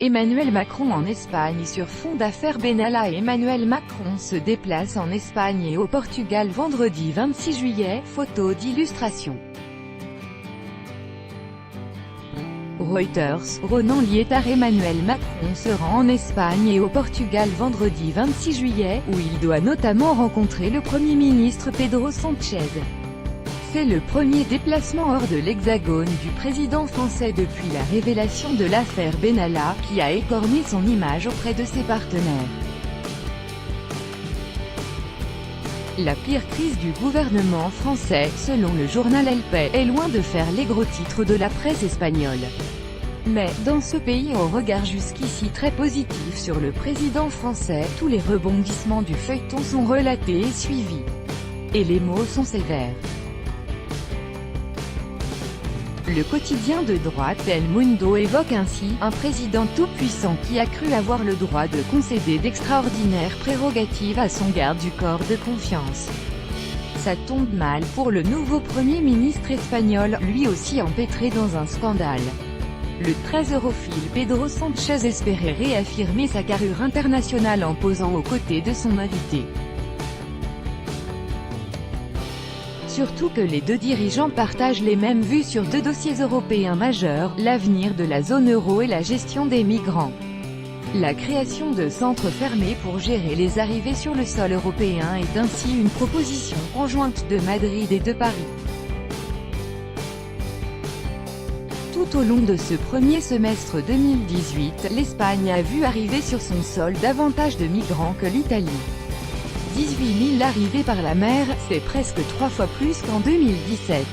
Emmanuel Macron en Espagne sur fond d'affaires Benalla. Emmanuel Macron se déplace en Espagne et au Portugal vendredi 26 juillet, photo d'illustration. Reuters, Ronan Lietard. Emmanuel Macron se rend en Espagne et au Portugal vendredi 26 juillet, où il doit notamment rencontrer le Premier ministre Pedro Sánchez. C'est le premier déplacement hors de l'Hexagone du président français depuis la révélation de l'affaire Benalla, qui a écorné son image auprès de ses partenaires. La pire crise du gouvernement français, selon le journal El País, est loin de faire les gros titres de la presse espagnole. Mais, dans ce pays au regard jusqu'ici très positif sur le président français, tous les rebondissements du feuilleton sont relatés et suivis. Et les mots sont sévères. Le quotidien de droite El Mundo évoque ainsi un président tout-puissant qui a cru avoir le droit de concéder d'extraordinaires prérogatives à son garde du corps de confiance. Ça tombe mal pour le nouveau Premier ministre espagnol, lui aussi empêtré dans un scandale. Le très europhile Pedro Sánchez espérait réaffirmer sa carrure internationale en posant aux côtés de son invité. Surtout que les deux dirigeants partagent les mêmes vues sur deux dossiers européens majeurs, l'avenir de la zone euro et la gestion des migrants. La création de centres fermés pour gérer les arrivées sur le sol européen est ainsi une proposition conjointe de Madrid et de Paris. Tout au long de ce premier semestre 2018, l'Espagne a vu arriver sur son sol davantage de migrants que l'Italie. 18 000 arrivées par la mer, c'est presque 3 fois plus qu'en 2017.